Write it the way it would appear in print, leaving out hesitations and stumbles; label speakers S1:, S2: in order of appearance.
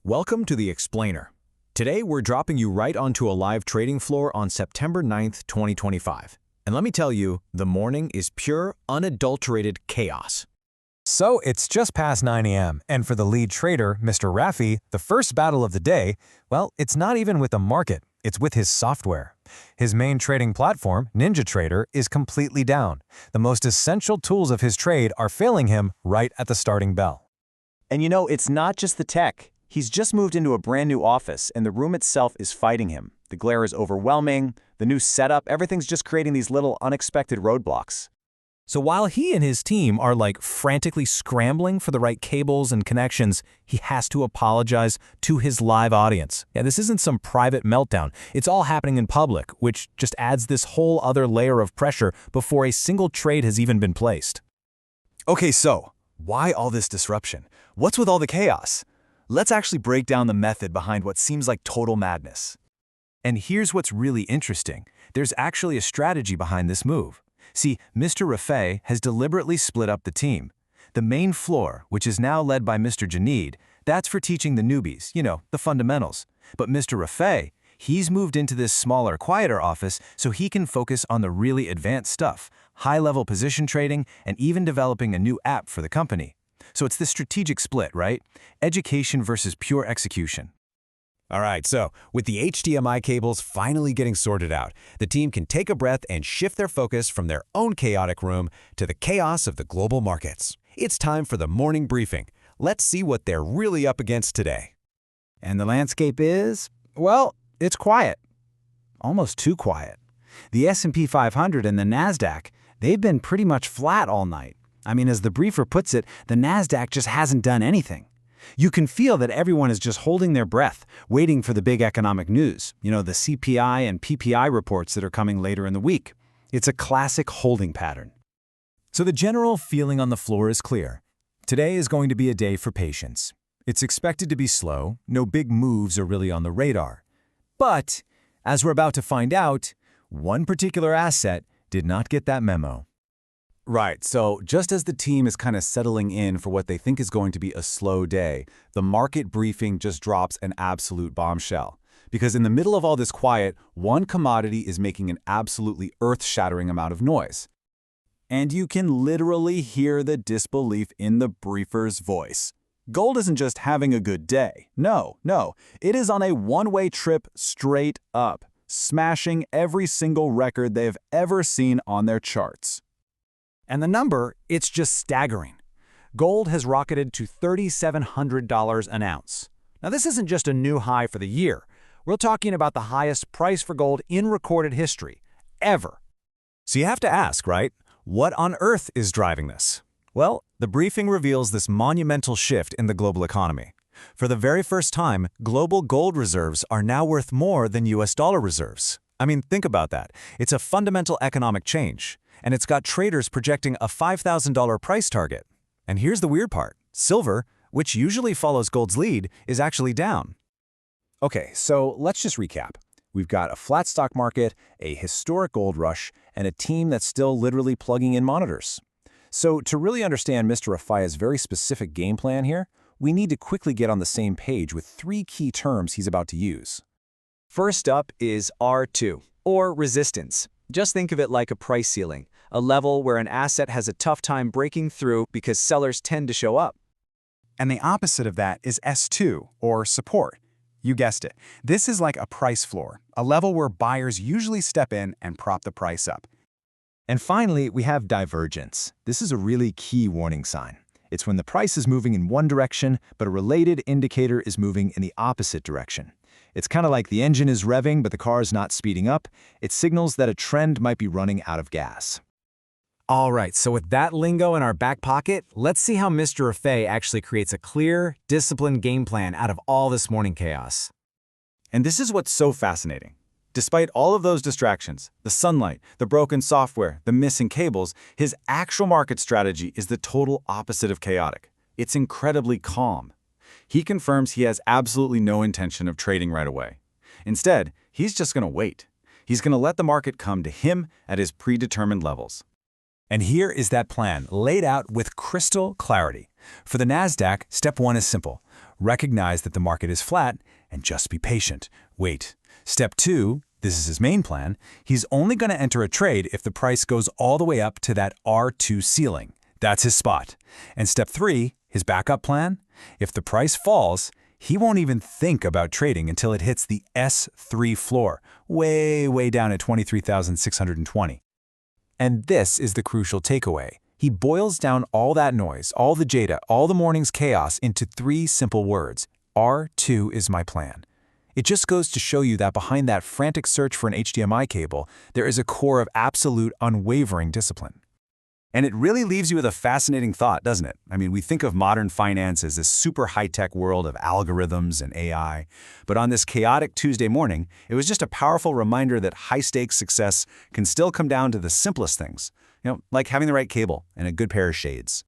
S1: Welcome to the Explainer. Today we're dropping you right onto a live trading floor on September 9th, 2025. And let me tell you, the morning is pure, unadulterated chaos.
S2: So it's just past 9 a.m., and for the lead trader, Mr. Raffi, the first battle of the day, well, it's not even with the market, it's with his software. His main trading platform, NinjaTrader, is completely down. The most essential tools of his trade are failing him right at the starting bell.
S3: And you know, it's not just the tech. He's just moved into a brand new office, and the room itself is fighting him. The glare is overwhelming, the new setup, everything's just creating these little unexpected roadblocks.
S1: So while he and his team are frantically scrambling for the right cables and connections, he has to apologize to his live audience. Yeah, this isn't some private meltdown. It's all happening in public, which just adds this whole other layer of pressure before a single trade has even been placed.
S4: Okay, so why all this disruption? What's with all the chaos? Let's actually break down the method behind what seems like total madness. And here's what's really interesting. There's actually a strategy behind this move. See, Mr. Raffi has deliberately split up the team. The main floor, which is now led by Mr. Janeed, that's for teaching the newbies, the fundamentals. But Mr. Raffi, he's moved into this smaller, quieter office so he can focus on the really advanced stuff, high-level position trading, and even developing a new app for the company. So it's this strategic split, right? Education versus pure execution.
S5: All right, so with the HDMI cables finally getting sorted out, the team can take a breath and shift their focus from their own chaotic room to the chaos of the global markets. It's time for the morning briefing. Let's see what they're really up against today.
S6: And the landscape is, well, it's quiet. Almost too quiet. The S&P 500 and the NASDAQ, they've been pretty much flat all night. I mean, as the briefer puts it, the NASDAQ just hasn't done anything. You can feel that everyone is just holding their breath, waiting for the big economic news, the CPI and PPI reports that are coming later in the week. It's a classic holding pattern.
S1: So the general feeling on the floor is clear. Today is going to be a day for patience. It's expected to be slow, no big moves are really on the radar. But, as we're about to find out, one particular asset did not get that memo.
S3: Right, so just as the team is kind of settling in for what they think is going to be a slow day, the market briefing just drops an absolute bombshell. Because in the middle of all this quiet, one commodity is making an absolutely earth-shattering amount of noise. And you can literally hear the disbelief in the briefer's voice. Gold isn't just having a good day. No, it is on a one-way trip straight up, smashing every single record they have ever seen on their charts.
S6: And the number, it's just staggering. Gold has rocketed to $3,700 an ounce. Now, this isn't just a new high for the year. We're talking about the highest price for gold in recorded history, ever.
S1: So you have to ask, right? What on earth is driving this? Well, the briefing reveals this monumental shift in the global economy. For the very first time, global gold reserves are now worth more than US dollar reserves. I mean, think about that. It's a fundamental economic change. And it's got traders projecting a $5,000 price target. And here's the weird part. Silver, which usually follows gold's lead, is actually down.
S3: Okay, so let's just recap. We've got a flat stock market, a historic gold rush, and a team that's still literally plugging in monitors. So to really understand Mr. Raffi's very specific game plan here, we need to quickly get on the same page with three key terms he's about to use.
S7: First up is R2, or resistance. Just think of it like a price ceiling, a level where an asset has a tough time breaking through because sellers tend to show up.
S8: And the opposite of that is S2, or support. You guessed it. This is like a price floor, a level where buyers usually step in and prop the price up.
S4: And finally, we have divergence. This is a really key warning sign. It's when the price is moving in one direction, but a related indicator is moving in the opposite direction. It's kind of like the engine is revving, but the car is not speeding up. It signals that a trend might be running out of gas.
S2: All right, so with that lingo in our back pocket, let's see how Mr. Raffi actually creates a clear, disciplined game plan out of all this morning chaos.
S3: And this is what's so fascinating. Despite all of those distractions, the sunlight, the broken software, the missing cables, his actual market strategy is the total opposite of chaotic. It's incredibly calm. He confirms he has absolutely no intention of trading right away. Instead, he's just going to wait. He's going to let the market come to him at his predetermined levels.
S1: And here is that plan, laid out with crystal clarity. For the NASDAQ, step one is simple.
S2: Recognize that the market is flat and just be patient. Wait. Step 2, this is his main plan, he's only going to enter a trade if the price goes all the way up to that R2 ceiling. That's his spot. And step 3, his backup plan, if the price falls, he won't even think about trading until it hits the S3 floor, way down at 23,620. And this is the crucial takeaway. He boils down all that noise, all the data, all the morning's chaos into 3 simple words. R2 is my plan. It just goes to show you that behind that frantic search for an HDMI cable, there is a core of absolute, unwavering discipline.
S3: And it really leaves you with a fascinating thought, doesn't it? I mean, we think of modern finance as this super high-tech world of algorithms and AI. But on this chaotic Tuesday morning, it was just a powerful reminder that high-stakes success can still come down to the simplest things. Like having the right cable and a good pair of shades.